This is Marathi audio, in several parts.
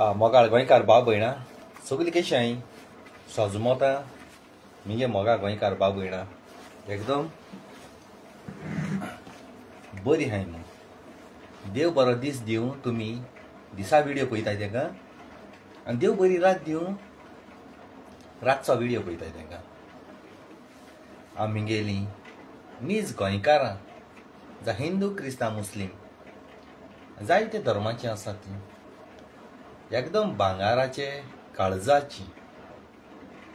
मोगाळ गोंयकार भाव भयणां सगलीं कशीं हाय सोजमोता मिगे मोगाळ गोंयकार भाव भयणां एकदम बरी हाय न्हू। देव बरो दीस दिवं तुमी दिसा व्हिडिओ पळयताय तेका आनी देव बरी रात दिवं रातचो व्हिडिओ पळयताय तेका। आमगेली मीज गोंयकारां जावं हिंदू क्रिस्तांव मुस्लीम जायते धर्माची आसात तीं एकदम भांगाराचे काळजाची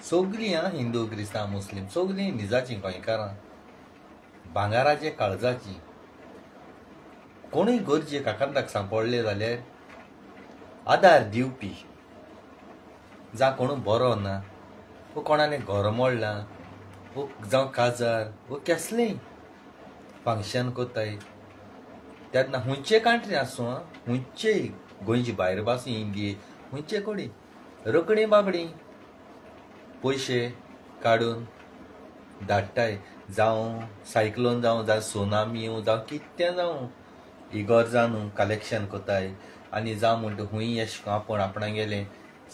सगलीं हिंदू क्रिस्तांव मुस्लीम सगलीं निजाची गोंयकारां भांगाराचे काळजाची। कोणूय गरजेक आकांताक सांपडले जाल्यार आदार दिवपी जावं कोणू बरो ना वो कोणालें घर मोडलां वो जावं काजार वो केसलेंय फंक्शन कोत्ताय तेन्ना हुंयचे कंट्री आसूं हुंयचे गोंयची भायर भास इंडिये हुंयचे कोणी रोकडी बाबडी पयशे काडून धाडटाय जावं सायक्लोन जावं सुनामी येवं जावं कितें जावं इगोर जावन कलेक्शन कोत्ताय आनी जावं म्हणटा हुंय अशें आपूण आपणा गेलें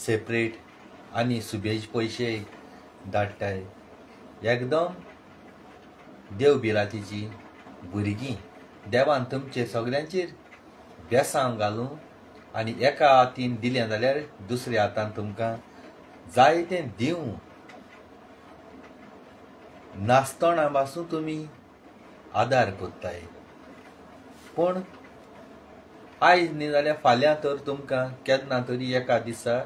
सेपरेट आनी सुबेज पयशे धाडटाय। एकदम देव बिरातीची भुरगीं देवान तुमचेर सगल्यांचेर बेसांव घालूं आनी एका हातीन दिलें जाल्यार दुसऱ्या हातान तुमकां जाय तें दिवं नासतना पासून तुमी आदार कोत्ताय। पूण आयज न्ही जाल्यार फाल्यां तर तुमकां केन्ना तरी एका दिसा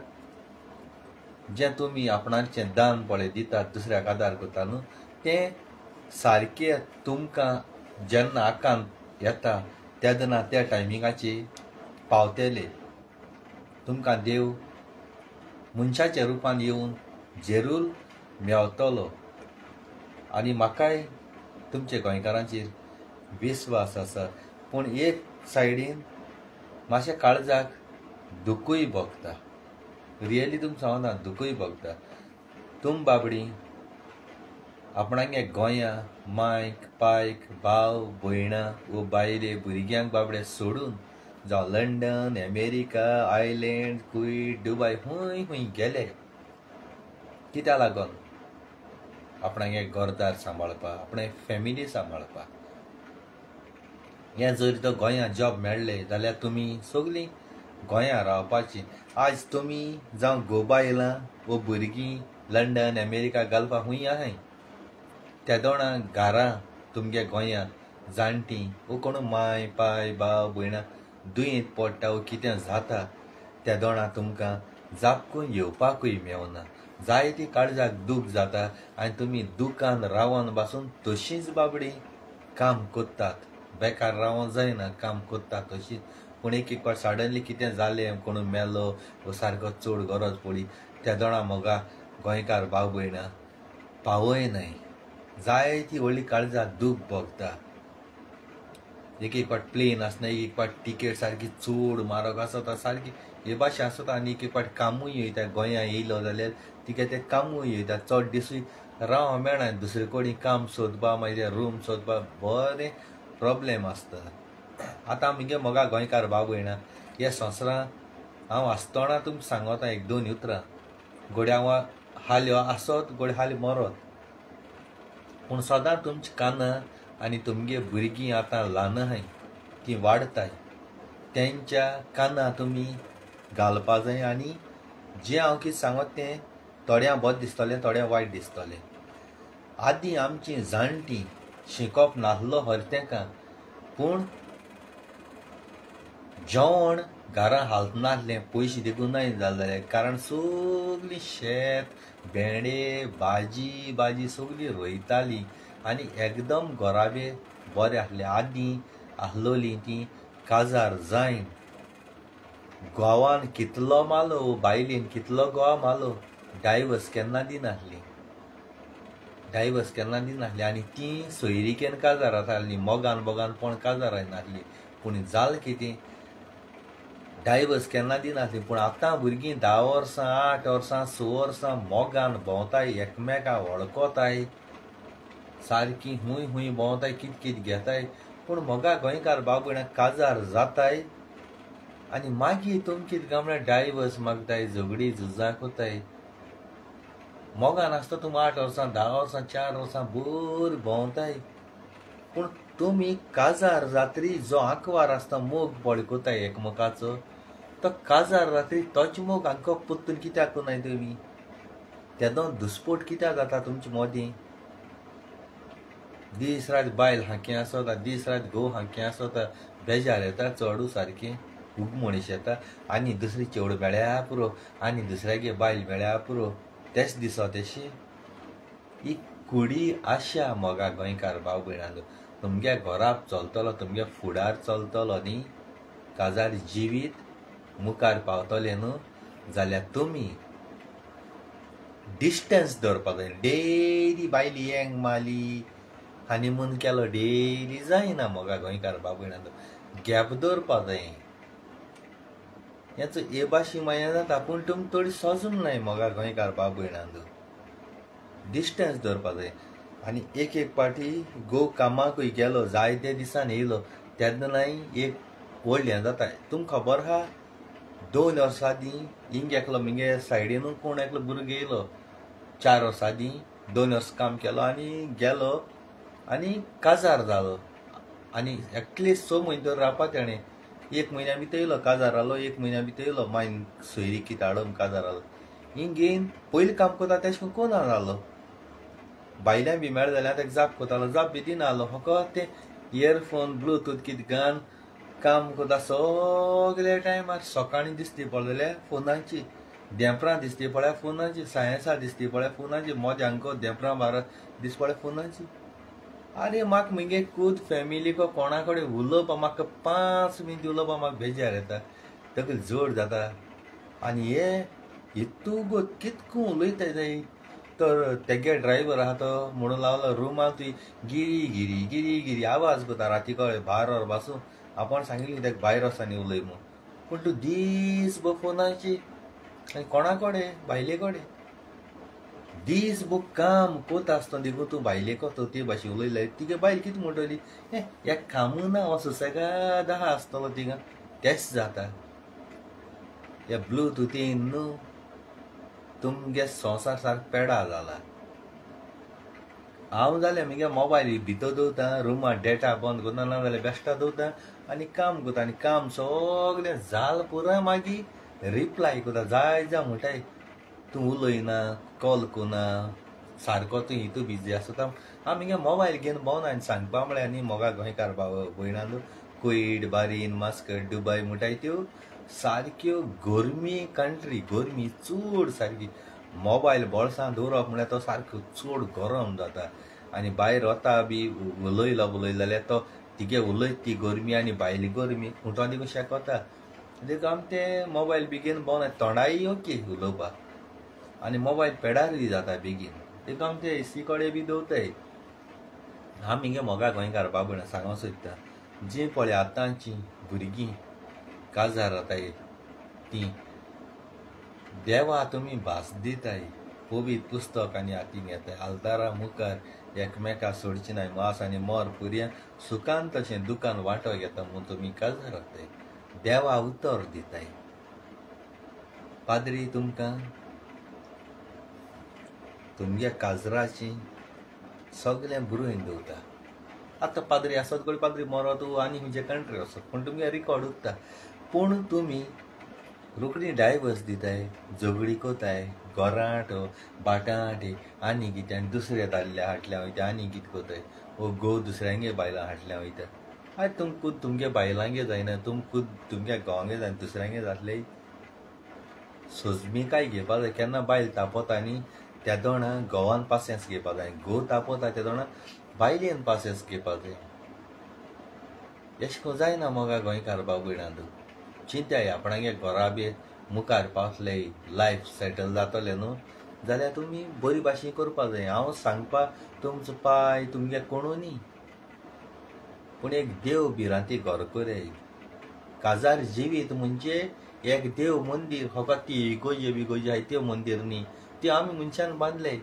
जें तुमी आपणाचें दान पळय दितात दुसऱ्याक आदार कोत्ता न्हू तें सारकें तुमकां जेन्ना आकांत येता तेन्ना त्या टायमिंगाचेर पावतले तुमकां देव मनशाच्या रुपान येवन जरूर मेवतलो। आनी म्हाकाय तुमचे गोंयकारांचेर विस्वास आसा पूण एक सायडीन मातशें काळजाक दुखूय भोगता रियली तुमकां सांगना दुखूय भोगता। तुम बाबडी आपणागे गोंयां मायक पायक भाव भयणां वो बायले भुरग्यांक बाबडे सोडून जावं London America Ireland Kuwait Dubai हुंय गेले कित्या लागोन आपणागे घरदार सांबाळपाक आपणे फॅमिली सांबाळपाक। हें जर तो गोंयां जॉब मेळ्ळें जाल्यार तुमी सगलीं गोंयां रावपाची। आज तुमी जावं गोबायलां वो भुरगीं लंडन अमेरिका घालपाक हुंय आहाय त्या दोणां घरां तुमगे गोंयां जाणटीं वो कोण माय पाय भाव भयणां दुयेंत पडटा वो कितें जाता त्या दोणां तुमकां जापकून येवपाकूय मेवना जायती काळजाक दूख जाता आनी तुमी दुखान रावन पासून तशींच बाबडी काम कोत्तात बेकार रावों जायना काम कोत्तात तशींच। पूण एक पाट सडनली कितें जालें कोण मेलो वो सारको चड गरज पडली त्या दोणां मोगा गोंयकार भाव भयणां पावयनाय जायती व्हडली काळजाक दूख भोगता। एक पाट प्लेन आसना एक पाट टिकेट सारकी चड म्हारग आसता सारकी हे भाशेन आसता आनी एक पाट कामूय येयता गोंयां येयलो जाल्यार तिका तें कामूय येयता चड दिसूय राव मेळना दुसरे कडेन काम सोदपा मागीर रूम सोदपा बरें प्रॉब्लेम आसता। आतां आमगे मोगा गोंयकार भाव भयणां हे संवसारां हांव आसतना तुमकां सांगता एक दोन उतरां घोड्यां हाल्यो आसत घोड्या हाल्यो मरत पूण सदां तुमची कानां आनी तुमगे भुरगीं आतां ल्हान आहाय तीं वाडटाय तेंच्या कानां तुमी घालपा जाय आनी जें हांव कितें सांगत तें थोड्यां बरें दिसतलें थोड्यां वायट दिसतलें। आदीं आमचीं जाणटीं शिकोवप नासलो हरतेका पूण जेवण घरां हालनासलें पयशे देखून नाय जालें कारण सगलीं शेत भेंडे भाजी सगलीं रोयतालीं आनी एकदम घोराबे बरें आसलें। आदीं आसलोलीं तीं काजार जायन गोवान कितलो मालो बायलेन कितलो गोवा मालो डायवर्स केन्ना दिनासलीं आनी तीं सोयरीकेन काजार आसलीं मोगान बोगान पण काजार नासलीं पूण जालें कितें डायवर्स केन्ना दिनासलीं। पूण आतां भुरगीं 10 वर्सां 8 वर्सां 6 वर्सां मोगान भोंवताय एकमेकाक वळखोताय सारकीं हुंय भोंवताय कितें घेताय पूण मोगा गोंयकार भाव भयणां काजार जाताय आनी मागीर तुमी कितें काय म्हळ्यार डायवर्स मागताय, झगडी झुजां कोताय. मोगान आसता तुमी 8 वर्सां 10 वर्सां 4 वर्सां बरी भोंवताय. पूण तुमी काजार जात्री जो आंकवार आसता मोग पळकोताय एकमेकाचो, तो काजार जात्री तोच मोग हांको पोत्तून कित्याक कोनाय तुमी? तेदो दुस्पोट कित्याक जाता तुमचे मोदीं? दीस रात बायल हांकें आसोता, दीस रात घोव हांकें आसोता, बेजार येता चडू सारकें खूब मनीस येता. आनी दुसरी चेवड मेळ्या पुरो, आनी दुसऱ्यागे बायल मेळ्या पुरो, तेच दिसो तेशी. ही कुडी आशा मोगा गोंयकार भाव भयणांलो. तुमगे घोराप चलतलो, तुमगे फुडार चलतलो न्ही, काजार जिवीत मुखार पावतलें न्हू, जाल्यार तुमी डिस्टन्स दवरपाक जाय. डेली बायली येंग माली हनीमून केलो डेली जायना मोगा गोंयकार भाव भयणांलो. गॅप दवरपाक जाय. हेचो ए भाशी माया जाता, पूण तुमी थोडी सोजूंक नाय मोगा गोंयकार भाव भयणांलो. डिस्टन्स दवरपाक जाय. आनी एक पाटी घोव कामाकूय गेलो, जायते दिसान येयलो, तेन्नाय एक व्हडलें हें जाता. तुमकां खबर आहा 2 वर्सां आदीं हिंग एकलो म्हगे सायडीनू कोण एकलो भुरगो येयलो 4 वर्सां आदीं, 2 वर्सां काम केलो आनी गेलो आनी काजार जालो. आनी एटलिस्ट 6 म्हयने तर रावपा तेणें. 1 म्हयन्या भितर येयलो काजार जालो, 1 म्हयन्या भितर येयलो मागीर सोयरी कितें हाडून काजार जालो. हिंग येवन पयलीं काम कोता तेश कोन्न कोना जालो. बायल्यां बी मेळ जाल्यार ताका जाप कोतालो, जाप बी दिना जालो. फकत ते इयरफोन ब्लूटूथ कितें घालन काम कोता सगळे टायमार. सकाळीं दिसती पळय जाल्यार फोनाची, देंपरां दिसती पळय फोनाची, सायंसा दिसती पळय फोनाची, मोद्यांको देंपरां बारा दीस पळय फोनाची. आरे म्हाका म्हगे खूद फॅमिलीको कोणा कडेन उलोवपा म्हाका 5 मिनट उलोवपा म्हाका बेजार येता, तकली जड जाता. आनी हे हितू गो कितको उलयताय जाय. तर तेगे ड्रायव्हर आहा तो म्हणून लागलो रुमांत गिरी गिरी गिरी गिरी आवाज कोता राती कळे भायर बासून. आपण सांगिल्लें तेका भायर वच आनी उलय म्हूण, पूण तूं दीसभर फोनाची. आनी कोणा कडेन? बायले कडेन. दीसभर काम कोता आसतना देखून तूं बायलेको ते भाशेन उलयल्यार तिगे बायल कितें म्हणटली? हे कामू ना, हो सुसेगाद आहा आसतलो तिंगा. तेच जाता. हे ब्लूटुथीन न्हू तुमगे संवसार सारको पेडा जाला. हांव जाल्यार म्हगे मोबायल भितर दवरतां, रुमांत डेटा बंद करता, ना जाल्यार बेश्टा दवरतां आनी काम कोता. आनी काम सगळें जाल पुराय मागीर रिप्लाय कोता. जाय जा म्हणटाय तूं उलयना, कॉल कोना, सारको तूं हितू बिजी आसता. हांव म्हगे मोबायल घेवन भोंवना आनी सांगपा म्हळ्यार न्ही मोगा गोंयकार भाव भयणांलो, कुयट, बारीन, मास्कट, दुबय म्हणटाय त्यो सारक्यो गरमी कंट्री, गरमी चड सारकी. मोबायल बोळसां दवरप म्हळ्यार तो सारको चड गरम जाता. आनी भायर वता बी उलयलो जाल्यार तो तिगे उलयत ती गरमी आनी भायली गरमी खुंटो देखून शेकोता. देखून आमी ते मोबायल बेगीन भोंवना. तोंडाय ओके उलोवपाक आनी मोबायल पेडारूय जाता बेगीन. देखून आमी ते एसी कडेन बी दवरताय. हांव म्हगे मोगा गोंयकार भाव भयणां सांगूंक सोदतां, जीं पळय आतांची भुरगीं काजार जाताय तीं देवा तुमी भास दिताय. पवित्र पुस्तक आनी हातीन घेताय. आल्तारा मुखार एकमेका सोडची नाय. मास आनी मोर पुरया सुखान तशें दुखान वांटो घेता म्हूण तुमी काजार जाताय. देवा उतर दिताय. पाद्री तुमकां तुमगे काजराची सगळें बरोवन दवरता. आतां पाद्री आसत कडेन पाद्री मरो तूं आनी खंयचे कंट्री वचत, पूण तुमगे रिकॉर्ड उरता. पूण तुमी रोखडी डायवर्स दिताय, झगडी कोताय, गोराट बाटाट आनी कितें आनी दुसरे दादल्या हाटल्या वयता आनी कितें कोताय. वो घोव दुसऱ्यांगे बायलां हाटल्या वयता. आयज तुमकां तुमगे बायलांगे जायना, तुमकां तुमगे घोवांगे जायना, दुसऱ्यांगे जातले. सोजमीकाय घेवपा जाय. केन्ना बायल तापोता न्ही त्या दोणा घोवान पासियेंस घेवपा जाय. घोव तापोता त्या दोणा बायलेन पासियेंस घेवपा जाय. एश कोन्न जायना मोगा गोंयकार भाव भयणांलो. चिंत्याय आपणागे घरा बी मुखार पावतले, लायफ सेटल जातलें न्हू, जाल्यार तुमी बरी भाशेन करपा जाय. हांव सांगपा तुमचो पाय तुमगे कोणू न्ही, पूण एक देव भिरांती घर कोराय. काजार जिवीत म्हणजे एक देव मंदीर. फकत ती इगोजी बिगोजी आहाय त्यो मंदीर न्ही, ती आमी मनशान बांदले.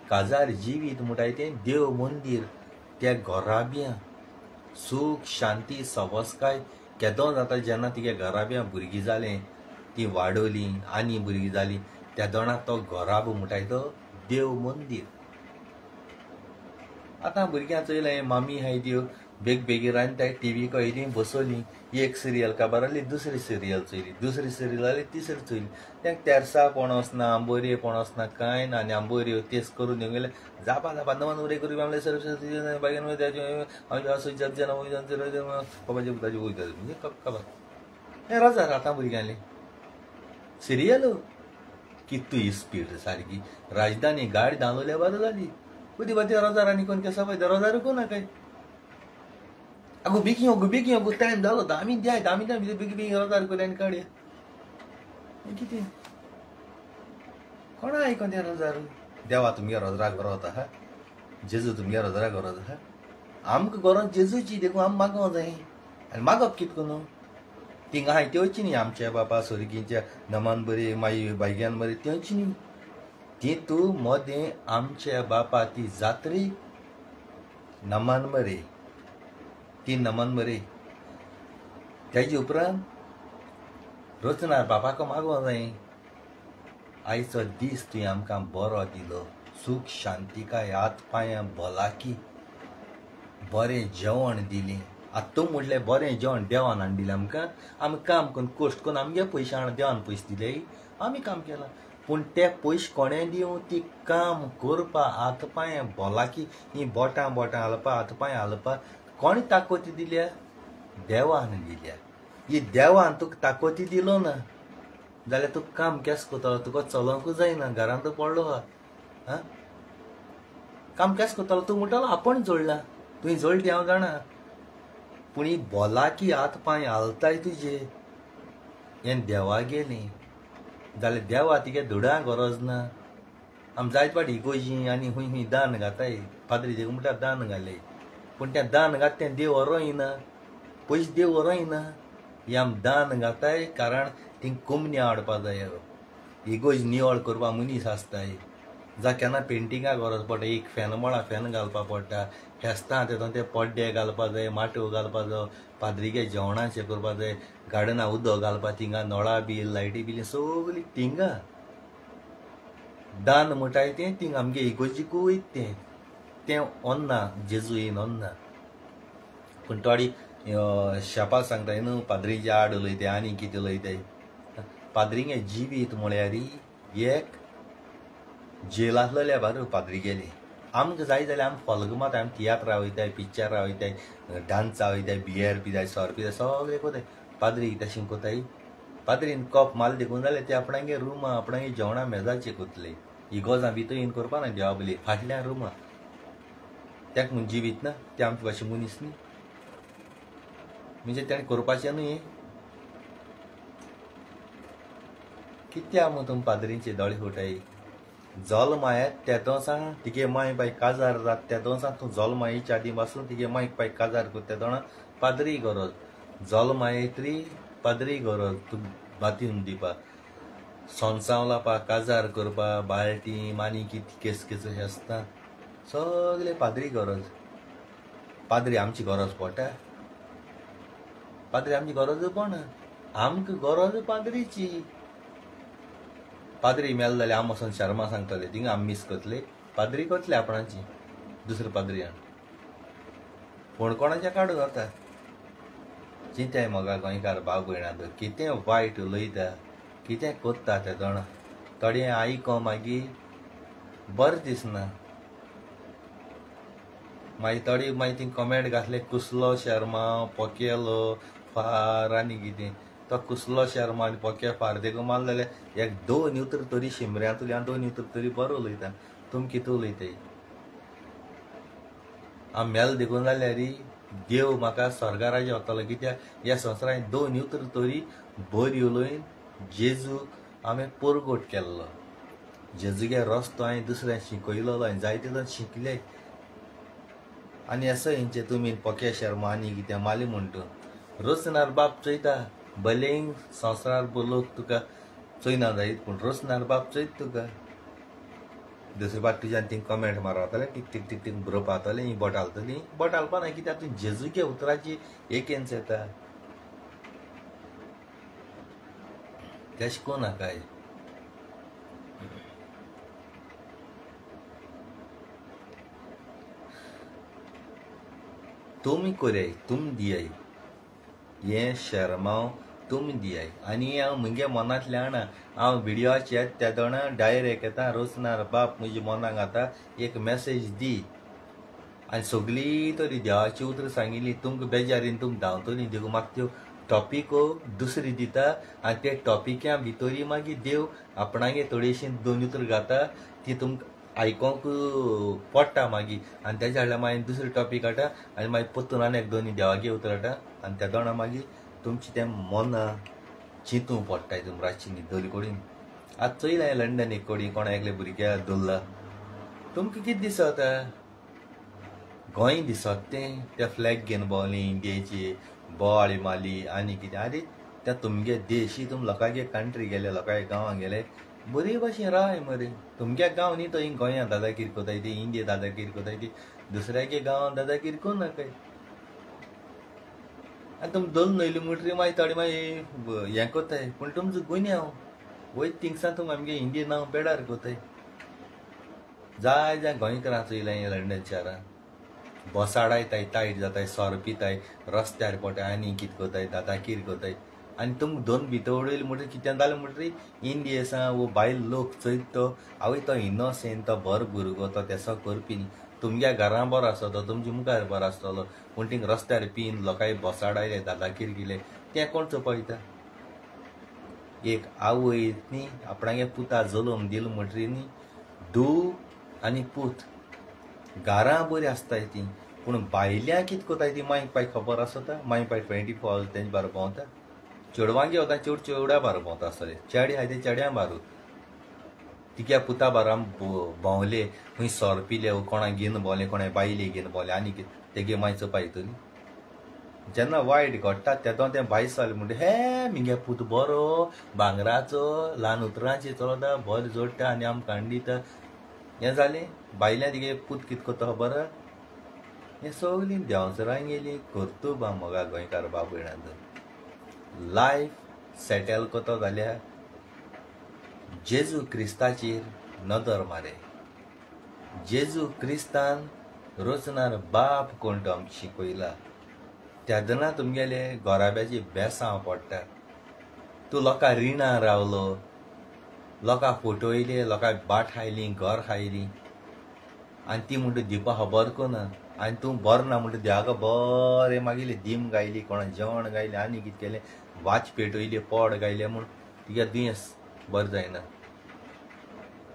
काजार जिवीत म्हणटाय तें देव मंदीर. त्या घरा बियां सूख शांती सवस्काय केदों जाता जेन्ना तिगे घरा बी भुरगीं जालें ती वाडोवली आनी भुरगीं जालीं त्या दोणाक तो घोराब म्हणटाय तो देव मंदीर. आतां भुरग्यां चोयलें मामी हाय त्यो बेग बेगी रांदताय टीव्ही कयली बसोली एक सिरियल काबार जाली दुसरी सिरियल चोयली दुसरी सिरियल जाली तिसरी चोयली तेंक तेरसापण वचना आंबोरेपण वचना कांय ना आनी आंबोऱ्यो तेच करून येवंक गेले जापा जापा नवन उरे करून आमले सरस्वती बागेन बाबाजी बुताजी वयता म्हणजे काबार हें रजार आतां भुरग्यांले सिरियल कितू ही स्पीड सारकी राजधानी गाडी धांवल्या बरो जाली उदी बाती रजारांनी कोण केसा पळयता रजार कोण काय अगो बेगी अगो टायम जालो 10 मिनट द्याय 10 मिनटां भितर बेगी बेगी रजार कोल्या आनी काडया कितें कोणा आयकोन त्या रजार देवा तुमगे रजराक गरज आहा जेजू तुमगे रजराक गरज आहा आमकां गरज जेजूची देखून आम मागोवं जाय आनी मागप कितें करून थिंगा हाय तेवची न्ही आमच्या बापा सोरगींच्या नमान बरी माई बायग्यान बरी तेवची न्ही ती तूं मोदें आमच्या बापा ती जात्री नमान मरे ती नमान मरे तेजे उपरांत रचणार बापाक मागोवं जाय आयचो दीस तुवें आमकां बरो दिलो सूख शांतिकाय हात पांयां भलाकी बरें जेवण दिलें आतां तूं म्हटलें बरें जेवण देवान हाडून दिलें आमकां आमी काम करून कोश्ट करून आमगे पयशे हाडून देवान पयशे दिले आमी काम केलां पूण ते पयशे कोणें दिवं ती काम करपा हात पांय भलाकी ही बोटां घालपा हात पांय हालपा कोणी ताकती दिल्या देवान दिल्या ही देवान तुका ताकती दिलो ना जाल्यार तूं काम केस कोतलो तुका चलोवंकूच जायना घरांत तूं पडलो हा काम केस कोतलो तूं म्हणटलो आपण जोडला तुवें जोडली हांव जाणा पूण ही भलाकी हात पांय हालताय तुजे हें देवा गेलें जाल्यार देवा तिगे धुडा गरज ना आमी जायत पाटी इगोजी आनी खूंय दान घाताय पाद्री देव म्हणटा दान घाले पूण तें दान घात तें देव व्हरोयना पयशे देव व्हरोयना ही आमी दान घाताय कारण थिंग कोमनी हाडपा जाय इगोज निवळ करपा मनीस आसताय जा केन्ना पेंटिंगाक गरज पडटा एक फॅन मोळा फॅन घालपा पडटा फेस्तां तेतून ते पड्डे घालपा जाय माटो घालपा जाय पाद्रीगे जेवणाचें करपा जाय गार्डनां उदक घालपा थिंगा नळा बील लायटी बील सगळीं थिंगा दान म्हणटाय तें थिंग आमगे इगोजीकूय तें ओन्ना जेजू येन ओन्ना पूण थोडी शेपाक सांगताय न्हू पाद्रीचे आड उलयताय आनी कितें उलयताय पाद्रींगे जिवीत म्हळ्यार एक जेलांतल्या बारू पाद्री गेले आमकां जाय जाल्यार आमी फॉल्ग मात आमी तियात्रां वयताय पिक्चरां वयताय डान्सा वयताय बियर पिताय सोर पिताय सगळें कोताय पाद्री तशें कोताय पाद्रीन कॉप माल देखून जाल्यार ते आपणागे रुमा आपणागे जेवणा मेजाचेर कोतले इगोजां भितर येवन करपा ना देवाबली फाटल्या रुमा तेका म्हूण जिवीत ना ते आमचे भाशेन मनीस न्ही म्हणजे तेणें करपाचें न्हू हें कित्या म्हूण तुमी पाद्रींचे दोळे फुटाय जल्म आयत त्या दोसां तिगे माय बाय काजार जात त्या दोसां तूं जल्म आयच्या आदीं पासून तिगे मायक बाय काजार कर त्या दोणां पाद्री गरज जल्म आयतरी पाद्री गरज तूं बातीन दिवपाक सोनसांव लावपाक काजार करपा बाल्टी मानी कितें केस हें आसता सगळे पाद्री गरज पाद्री आमची गरज पडटा पाद्री आमची गरज पडना आमकां गरज पाद्रीची पाद्री मेल जाल्यार आमी वचून शर्मा सांगतले थिंगा आमी मिस करतले पाद्री करतले आपणाची दुसरे पाद्री हाड कोण कोणाच्या काडूं जाता चिंताय म्हाका गोंयकार भाव भयणां कितें वायट उलयता कितें कोत्ता ते जाणा थोडे आयको मागीर बरें दिसना मागीर थोडी मागीर थिंग कमेंट घातले कुसलो शर्मा पोकेलो फार आनी कितें तो कुसलो शर्मा आनी पोके फार देखून माल जाल्यार एक 2 उतर तरी शिमऱ्यांतली आनी 2 उतर तरी बरो उलयता तुमी कितें उलयताय आमी मेल देखून जाल्यार देव म्हाका स्वर्गा राज्य वतलो कित्याक ह्या संवसारांत 2 उतर तरी बरी उलयन जेजूक हांवें परगोट केल्लो जेजूगे रस्तो हांवें दुसऱ्यांक शिकयलो हांवें जायते जण शिकले आनी असो हेंचे तुमी पोके शर्मा आनी कितें माली म्हणटून रोसनार बाप चयता भलें संवसारार लोक तुका चोयना जायत पूण रोसनार बाप चयत तुका दुसरे फावट तुज्यान थिंग कमेंट मारतले टीक टीक बरोवप जातलें ही बोट घालतलीं बोट घालपा ना कित्याक तूं जेजूगे उतराची एकेन्स येता तेश को नाकाय. तुम कोराय, तुम दियाय, हे शर्माव तुम दियाय. आनी हांव मुगे मनांतल्यान हांव व्हिडियोचे त्या दोना डायरेक्ट येता रोचनार बाप म्हज्या मनाक आतां एक मेसेज दी. आनी सगळी तरी देवाची उतर सांगिल्ली तुमकां बेजारीन तुमकां धांवतली देखून म्हाका त्यो टॉपिको दुसरी दिता आनी ते टॉपिका भितरी मागीर देव आपणागे थोडीशी दोन उतर घाता ती तुमकां आयकोंक पडटा मागीर आनी तेज्या कडल्यान मागीर दुसरी टॉपीक हाडटा आनी मागीर परतून आनी एक दोनी देवागे उतर हाडटा आनी त्या दोना मागीर तुमचें तें मनां चिंतूंक पडटाय तुमी रातची न्हिदोली कोडीन. आतां चोयलां लंडन एक कोडी कोणा एकले भुरग्याक दवरला तुमकां कितें दिसता गोंय दिसत तें त्या फ्लॅग घेवन भोंवली इंडियेची बोवाळी मारली आनी कितें. आरे त्या तुमगे देशी तुम लोकांगे कंट्री गेले लोकांगे गांवां गेले बरे भाशेन राय मरे. तुमगे गांव न्ही तो हिंग गोंयां दादागिरी कोताय ती इंडिये दादागिरी कोताय ती दुसऱ्यागे गांवां दादागिरी कोन्न नाकाय. आनी तुम दोन न्हयली म्हणटरी मागीर थोडे मागीर हें कोताय पूण तुमचो गुन्यांव वयत थिंगसान तुम आमगे इंडिये नांव बेडार कोताय. जाय गोंयकारां चोयलां हें लंडन शारां बसाडायताय टायट जाताय सोर पिताय रस्त्यार पोटाय आनी कितें कोताय दादागिरी कोताय. आनी तुमकां दोन भितर उडयली म्हणटरी कितें जालें म्हणटरी इंडियेसा वो भायल लोक चोयत तो आवय तो इनोसेंट तो बरो भुरगो तो तेसो करपी न्ही. तुमगे घरां बरो आसता तो तुमच्या मुखार बरो आसतलो पूण थिंग रस्त्यार पीन लोकांय बसाडायले दादागिरी केले तें कोण चोपयता. एक आवय न्ही आपणागे पुता जल्म दिलो म्हणटरी न्ही धूव आनी पूत घरां बरी आसताय ती पूण बायल्यां कितें कोताय ती मांयक पाय खबर आसता. मांयक पाय 24 आवर्स तेंचे बारा भोंवता. चेडवांगे वता चेड चेड्या बारा भोंवता आसतले चेडे आहाय ते चेड्यां बारू तिग्या पुता बारा भोंवले खंय सोर पिले कोणा घेवन भोंवले कोणा बायले घेवन भोंवले आनी कितें तेगे मांय चोपायतली. जेन्ना वायट घडटा तेदो तें भायर सरलें म्हणटा हे मिगे पूत बरो भांगराचो ल्हान उतरांची चलता बरें जोडटा आनी आमकां हाडून दिता. हें जालें बायल्यां तिगे पूत कितें कोत्ता खबर हें सगलीं देंवसरां गेलीं कर्तुबा मोगा गोंयकार बाब भयणांत. लायफ सेटल कोतो जाल्यार जेजू क्रिस्ताचेर नदर मारे. जेजू क्रिस्तान रोचनार बाप कोण तो आमकां शिकयला तेदना तुमगेले गोराब्याची बेसांव पडटा. तूं लोकां रिणां रावलो लोकां फटयले लोकां बाट खायली घर खायली आनी ती म्हणटा दिवपा खबर कोना आनी तूं बरो ना म्हणटा देवाक बरें मागिल्ले दिम गायली कोणा जेवण गायलें आनी कितें केलें वाच पेटयली पोड गायलें म्हूण तुगे दुयेंस बरें जायना.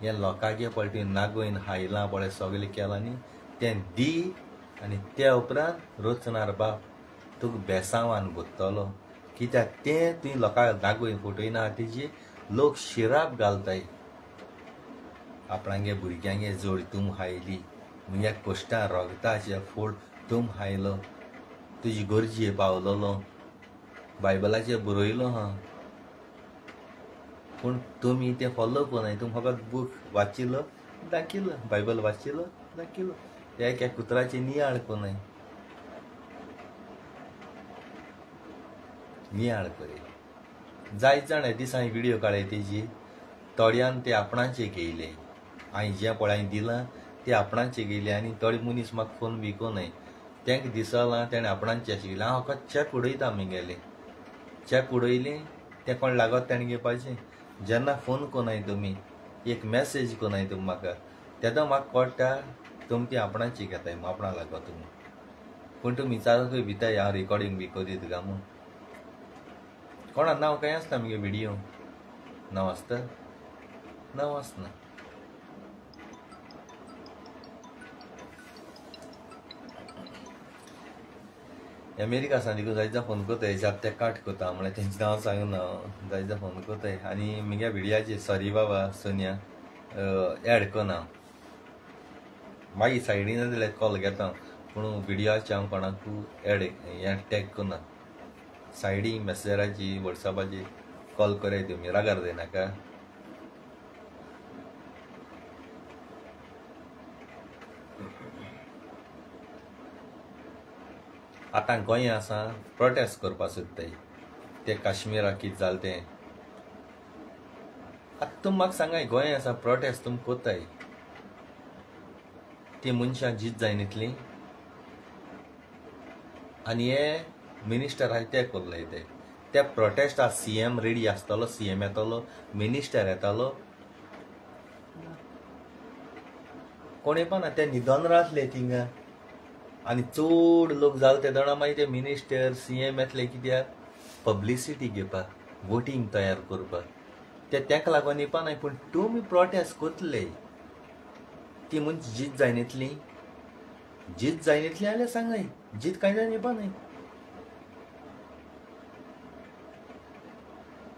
हें लोकांगे पळटी नागोयन हायलां पळय सगलें केलां न्ही तें दी आनी त्या उपरांत रोचनार बाप तुका बेसांवान गुंततलो कित्याक तें तुवें लोकांक नागोयन फटयना तेजी लोक शिराप घालताय. आपणागे भुरग्यांगे जोड तुम हायली मुगे कोश्टां रोगताचे फूड तुम हायलो तुजी गरजे पावलोलो बायबलाचेर बरयलो हा पूण तुमी तें फॉलो कोनाय. तुमी फकत बूक वाचिल्लो दाखयलो बायबल वाचिल्लो दाखयलो त्या एका कुत्राची नियाळ कोनाय. नियाळ करे जायत जाण हे दिसा व्हिडियो काडय तेजी थोड्यान ते आपणाचे घेयले हांवें जें पळय हांवें दिलां ते आपणाचे घेयले आनी थोडे मनीस म्हाका फोन बी कोनाय तेंका दिसलां तेणें आपणाचे शिकयलें. हांव फकत चॅक उडयता आमगेलें चॅक उडयलें तें कोण लागत तेणें घेवपाचें. जेन्ना फोन कोनाय तुमी एक मॅसेज कोनाय तुमी म्हाका तेदो म्हाका कळटा तुमी ती आपणाची घेताय आपणा लागत तुमी पूण तुमी विचारकूय भिताय हांव रिकॉर्डिंग बी करीत काय म्हूण. कोणा नांव काय आसता मगे व्हिडियो नांव आसता नांव आसना. अमेरिका आसा देखून जायजा फोन कोताय जाप ते काट कोता म्हळ्यार तेंचें नांव सांगून हांव जायजा फोन कोताय आनी मगे व्हिडियाचेर सॉरी बाबा सोनिया एड कोना मागीर सायडीन जाल्यार कॉल घेता पूण व्हिडियोचे हांव कोणाकू एड हें टॅग कोना. सायडीन मॅसेजराची वॉट्सॅपाची कॉल कराय तुमी रागार जायनाका. आतां गोंया आसा प्रोटेस्ट करपा सोदताय ते काश्मीराक कितें जालें तें आतां तुमी म्हाका सांगाय गोंय आसा प्रोटेस्ट तुमी कोत्ताय ती मनशां जीत जायनातलीं आनी हे मिनिस्टर आहाय ते कोरले ते प्रोटेस्टा CM रेडी आसतलो CM येतलो मिनिस्टर येतालो कोण येवपाना ते न्हिदोन रावतले थिंगा आनी चड लोक जाले ते जाणा मागीर ते मिनिस्टर CM येतले कित्याक पब्लिसिटी घेवपाक वोटींग तयार करपाक ते ताका लागून येवपानाय पूण तुमी प्रोटेस्ट कोतले ती मनशां जीत जायनातलीं जाल्यार सांगाय जीत कांय जावन येवपानाय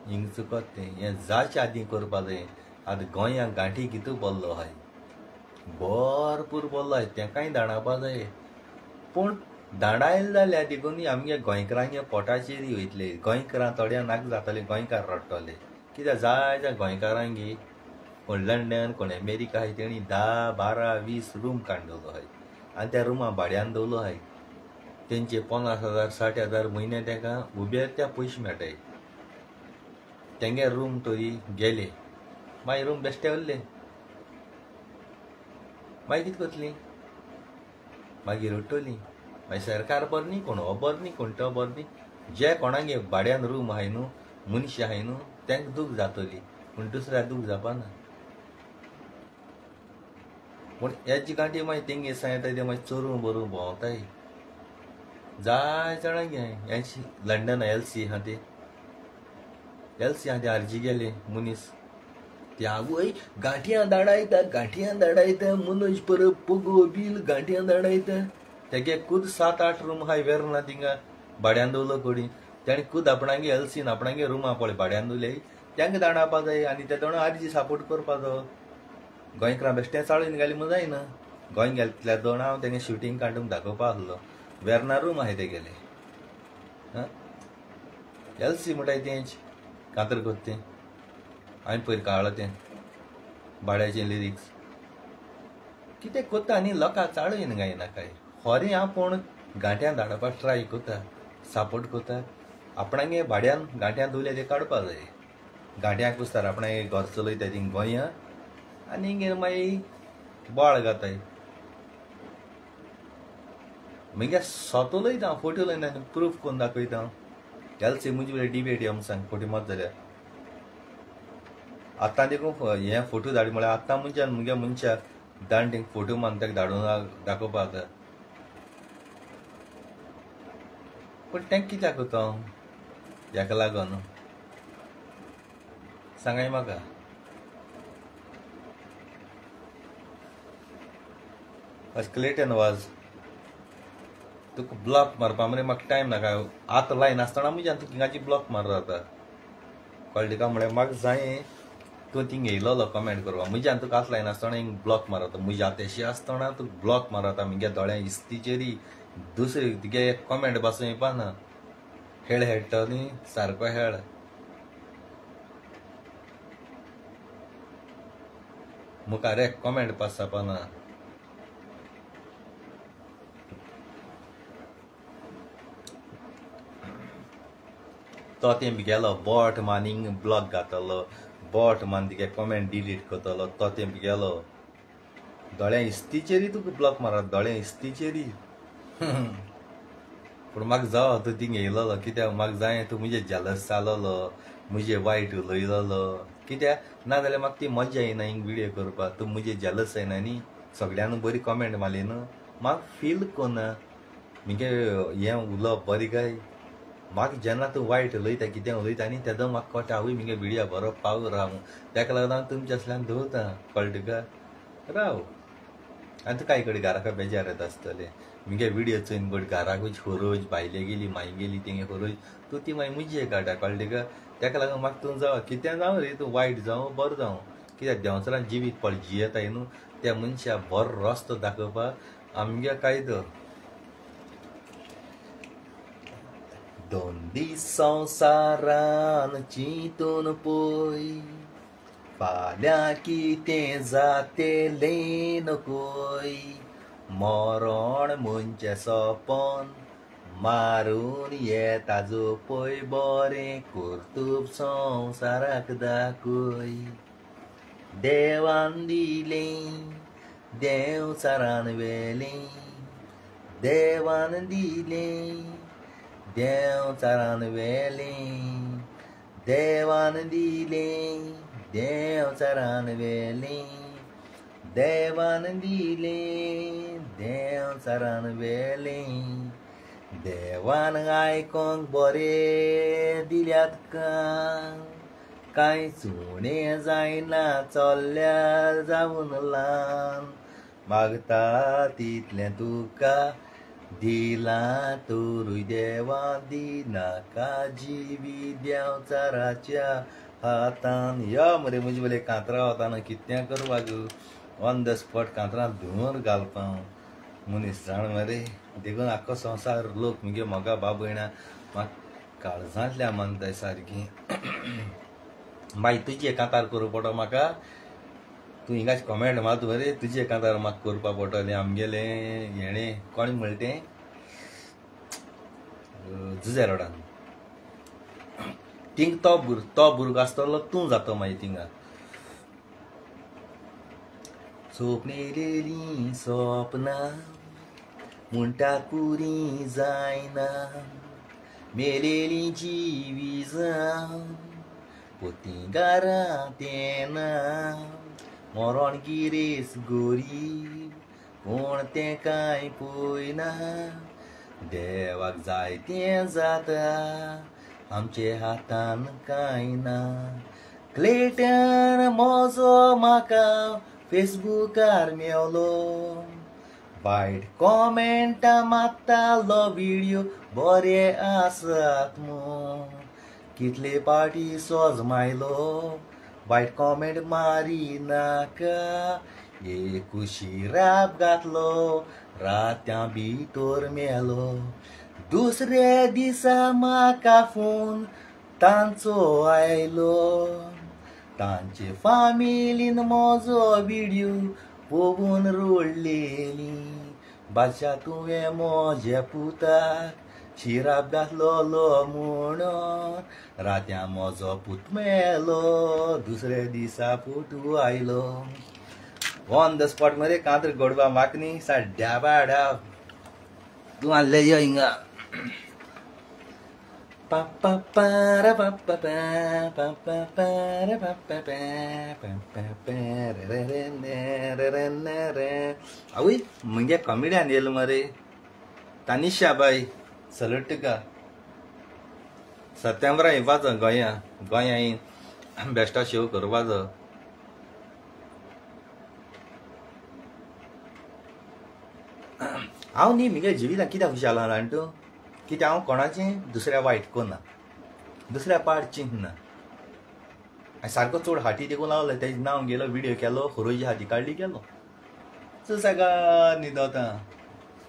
हिंग चुकत तें हें जाचे आदीं करपा जाय आतां गोंयांक गांठी कितू बोल्लो आहाय भरपूर बोल्लो आहाय तेंकाय दाणावपा जाय पूण दांडायले जाल्यार देखून आमगे गोंयकारांगे पोटाचेर वयतले गोंयकारां थोड्यां नाका जातले गोंयकार रडटले कित्याक जाय त्या गोंयकारांगे कोण लंडन कोण अमेरिका आहाय तेणी 10, 12, 20 रूम काडलो आहाय आनी त्या रुमा भाड्यान दवरलो आहाय तेंचे 50,000, 60,000 म्हयने तेका उबेर त्या पयशे मेळटाय तेंगे रूम तरी गेले मागीर रूम बेश्टे उरले मागीर कितें करतलीं मागीर रडटलीं मागीर सरकार बरो न्ही कोण हो बरो न्ही कोण तो बरो न्ही जे कोणागे भाड्यान रूम आहाय न्हू मनशां आहाय न्हू तेंका दूख जातली पूण दुसऱ्याक दूख जावपाना पूण हेजी गांठी मागीर तेंगे दिसा येताय ते मागीर चोरून बरोवन भोंवताय जाय जाणांगे हेंची लंडन LC आहा ते LC आहा ते अर्जी गेले मनीस ते आवय गांठयां धाडायता मनोज परब पोगो बील गांठयां धाडायता तेगे खुद 7-8 रूम आहाय वेरना थिंगा भाड्यान दवरलो कोडी तेणी खुद आपणागे LCन आपणागे रुमा पळय भाड्यान दवरले तेंका दाणावपा जाय आनी ते दोन अर्जी सपोर्ट करपाचो गोंयकारां बेश्टें चाळून घाली म्हूण जायना गोंय गेले तितल्या दोन हांव तेंगे शुटींग काडून दाखोवपा आसलो वेर्ना रूम आहाय ते गेले LC म्हणटाय तेंच कातर कोत्तें हांवें पयर काळो तें भाड्याचें लिरिक्स कितें कोत्ता आनी लोकांक चाळून गायनाकाय खरें हांव कोण गांठयां धाडपाक ट्राय कोत्ता सपोर्ट कोत्ता आपणागे भाड्यान गांठयां दवरले ते काडपा जाय गांठयांक पुसतार आपणागे घर चलयता थिंग गोंयां आनी हिंगेर मागीर बोवाळ घाताय मागीर स्वतो लयता हांव फोटो लयना प्रूफ कोन्न दाखयता हांव LC मुजे बरें डिबेट येवंक सांग खोटी मत जाल्यार आतां देखून हे फोटो धाड म्हळ्यार आतां मनशान मुगे मनशाक धाडून थिंग फोटो मारून ताका धाडून दाखोवपा जाता पूण तेंका कित्याक कोत्ता हांव हेका लागोन सांगाय म्हाका क्लेटन वाज तुका ब्लॉक मारपा मरे म्हाका टायम नाका आतां लायन आसतना म्हज्यान तुका हिंगाची ब्लॉक मार जाता कळ्ळें तुका म्हळ्यार म्हाका जाय तूं थिंग येयलो कमेंट करपा म्हज्यान तुका आतां लायन आसतना हिंग ब्लॉक मारता म्हज्या तेशी आसतना तुका ब्लॉक मारता म्हगे दोळ्या इस्तीचेरी दुसरे तुगे कमेंट पासून येवपाना हेळ हेडटा न्ही सारको हेळ मुखार एक कमेंट पास जावपाना तो तें गेलो बॉट मानिंग ब्लॉक घातलो बॉट मान तुगे कमेंट डिलीट करतलो तो तें गेलो दोळ्या इस्तीचेरी तुका ब्लॉक मारत दोळ्या इस्तीचेरी पूण म्हाका जावो तूं थिंग येयलो कित्याक म्हाका जाय तूं म्हजे जेलस जालोलो म्हजे वायट उलयलोलो कित्याक नाजाल्यार म्हाका ती मजा येना हिंग विडियो करपाक तूं म्हजे जेलस जायना न्ही सगळ्यांनी बरी कमेंट मारली न्हू म्हाका फील कोन्ना म्हगे हें उलोवप बरें काय म्हाका जेन्ना तूं वायट उलयता कितें उलयता न्ही तेदो म्हाका कोटा आवय म्हगे विडियो बरो पाव राव तेका लागून हांव तुमचे असल्यान दवरता कळटा तुका राव आनी तुका कडेन घराक बेजार येता आसतलें म्हगे विडियो चोयन बट घराकूच हरोज भायले गेली माय गेली तेंगे हरोज तूं ती मागीर मुजे काडटा कळटा तुका तेका लागून म्हाका तूं जावं कितें जावं रे तूं वायट जावं बरो जावं कित्याक देंवचारान जिवीत पळ जियेताय न्हू त्या मनशाक बरो रस्तो दाखोवपाक आमगे कायदो दोन दीस संवसारान चिंतून पळय फाल्यां कितें जातलें नकोय मरण मनचे सोपोन मारून येता जो पळय बरें कर्तूब संवसाराक दाखय देवान दिले देव चारान वेले देवान दिले देव चारान वेले देवान दिले देव चारान वेले देवान दिले देव चारान वेले देवान आयकोंक बरे दिल्यात कांय सुणे जायना चल्ल्यार जावन ल्हान मागता तितलें तुका दिला तोरूय देवा दिनाका जिवी देंवचाराच्या हातान या मरे म्हजे वेले कांतरां वताना कितें करपाक ऑन द स्पॉट कांतरां धुंवर घालपाक मनीस जाण मरे देखून आख्खो संवसार लोक मुगे मोगा बाबयणा म्हाका काळजांतल्या मानताय सारकी मागीर तुजी कांतार करूं पडो म्हाका तूं हिंगाच कॉमेंट मात मरे तुजे कांतार म्हाका करपा पडटलें आमगेलें हेणें कोण म्हणलें तें जुजे रोडान थिंग तो भुरगो आसतलो तूं जातो मागीर थिंगा सोपणेलेलीं सोपनां म्हणटा पुरी जायना मेलेलीं जिवी जावन पोतींगारां तेना मरण गिरेस गोरी कोण तें कांय पळयना देवाक जाय तें जाता आमचे हातान कांय ना क्लेटन म्हजो म्हाका फेसबुकार मेवलो वायट कॉमेंटां मारतालो व्हिडिओ बरे आसात म्हूण कितले पाटी सोज मायलो वायट कॉमेंट मारी नाका एक उशिराब घातलो रात्यां भितर मेलो दुसरे दिसा म्हाका फोन तांचो आयलो तांचे फामिलीन म्हजो व्हिडिओ पळोवन रोडलेली बादशा तुवें म्हज्या पुताक शिराब घातलोलो म्हणून रात्यां म्हजो पूत मेलो दुसरे दिसा पुतू आयलो ऑन द स्पॉट मरे कांतर घडोवपा म्हाका न्ही साड्या बाडा तूं आसले यो हिंगा आवय म्हणजे कॉमेडियन येयलो मरे तानिशा बाई सलट तुका सप्टेंबरा येवपाचो गोंया येवन बेश्टो शो करपाचो हांव न्ही म्हगे जिवितांत कित्याक खुशाल आहा जाण तूं कित्याक हांव कोणाचें दुसऱ्या वायट कोन्ना दुसऱ्या पाड चिंतना हांवें सारको चड हाती देखून लावले तेजें नांव गेलो व्हिडिओ केलो खरोजी हाती काडली गेलो सुसेगाद न्हिदोता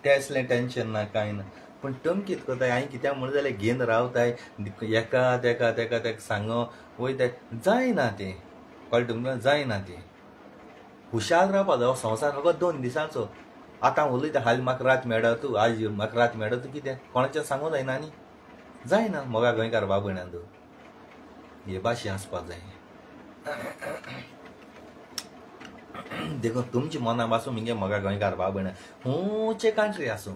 तेसलें टेंशन ना कांय ना पूण तुमी कितें करताय हांवें कित्याक म्हणून जाल्यार घेवन रावताय एका तेका सांगो वयताय जायना तें कळ्ळें तुमकां जायना तें हुशार रावपा जाय हो संवसार फकत 2 दिसांचो आतां उलयता हालीं म्हाका रात मेळटा तूं आज म्हाका रात मेळटा तूं कितें कोणाचें सांगूं जायना न्ही जायना मोगा गोंयकार बाबयणां तूं हे भाशेन आसपाक जाय देखून तुमच्या मना पासून म्हगे मोगा गोंयकार बाबयणां खुंयचे कंट्री आसूं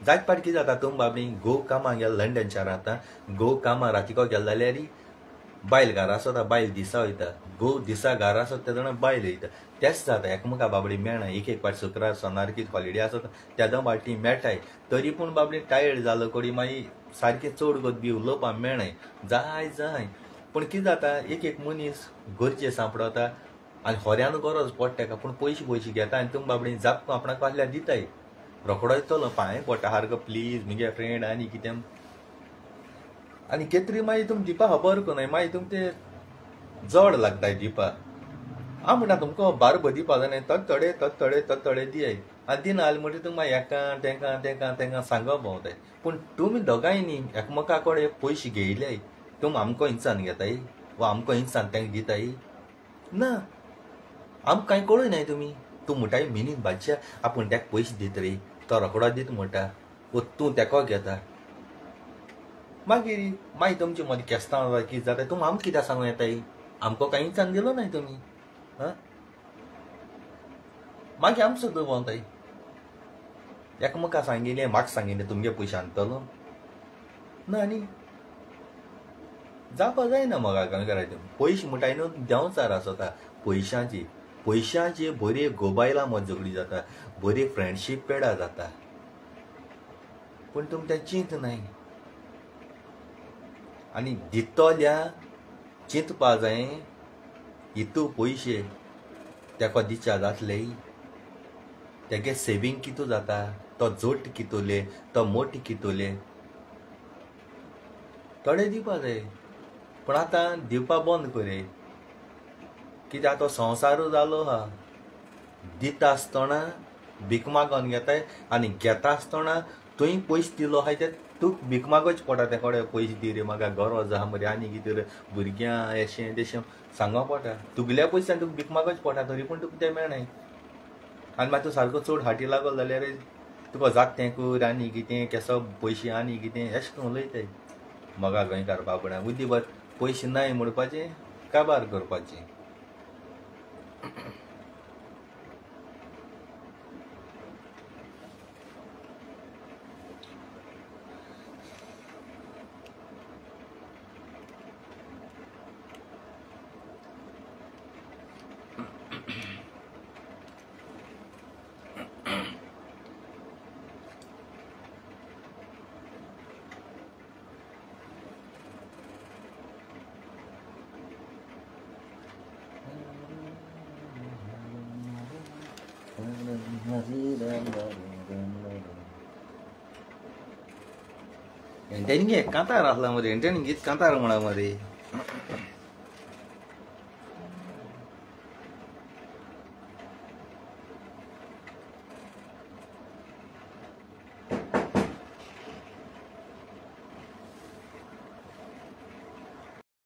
जायत पाट कितें जाता तुम बाबडी घोव कामां गेलो लंडन शारांत आतां घोव कामां रातीको गेलो जाल्यार बायल घरा आसता बायल दिसा वयता घोव दिसा घरा आसता त्या जाणा बायल वयता तेच जाता एकामेका बाबडी मेळना एक पाट शुक्रार सोनार कितें हॉलिडे आसता त्या दोन पाटी मेळटाय तरी पूण बाबडी टायर्ड जालो कोडी मागीर सारकें चड गो बी उलोवपाक मेळनाय जाय पूण कितें जाता एक मनीस गरजे सांपडता आनी खोऱ्यान गरज पडटा ताका पूण पयशे घेता आनी तुम बाबडी जाप आपणाक कसल्यार दिताय रोखडो येतलो पांय पडटा हारगो प्लीज म्हगे फ्रेंड आनी कितें आनी केतरी मागीर तुम दिवपा खबर कोनाय मागीर तुम ते जड लागताय दिवपा हांव म्हणटा तुमकां बारबो दिवपा जाय तत्तडे दियाय आनी दिना जाल्यार म्हणटा तुमी मागीर एका तेंका सांगप भोंवताय पूण तुमी दोगांयनी एकामेका कडेन पयशे घेयल्याय तुमी आमको इंसान घेताय वा आमको इंसान तेंका दिताय ना आमकां कांय कळयनाय तुमी तूं म्हणटाय मिनींग बादशा आपूण तेका पयशे दित रे तो रोखडो दिता म्हणटा वो तूं तेको घेता मागीर तुमचे मदीं केस्तां कितें जाता तुमी आमकां कित्याक सांगूं येताय आमको कांय इंसान दिलो नाय तुमी मागीर आमचो तूं भोंवताय एकामेका सांगिल्लें म्हाका सांगिल्लें तुमगे पयशे आणटलो ना न्ही जावपा जायना म्हाका गोंयकाराचे पयशे म्हणटाय न्हू देंवचार आसता पयशांची बरी गोबायलां मजगडी जाता बरी फ्रेंडशीप पेडा जाता पूण तुमी तें चिंत नाय आनी दितोल्या चिंतपा जाय हितू पयशे तेका दिच्या जातले तेगे सेवींग कितू जाता तो जोड कितोले तो मोठ कितोले थोडे दिवपा जाय पूण आतां दिवपा बंद करे कित्याक तो संवसारू जालो हा दिता आसतना भीक मागोन घेताय आनी घेता आसतना तुवें पयशे दिलो आहाय ते तूं भीक मागोच पडटा ते कोडे पयशे दी रे म्हाका घर वचा मरे आनी कितें रे भुरग्यां अशें तशें सांगो पडटा तुगल्या पयशान तुका भीक मागोच पडटा तरी पूण तुका तें मेळनाय आनी मागीर तूं सारको चड हाटी लागलो जाल्यार तुका जात तें कर आनी कितें केसो पयशे आनी कितें अशें करून उलयताय म्हाका गोंयकार बाबड्या बुद्धीभर पयशे नाय म्हणपाचें काबार करपाचें एंटेनिंग कांतार आसला मरे एंटेनिंग कांतार म्हणा मरे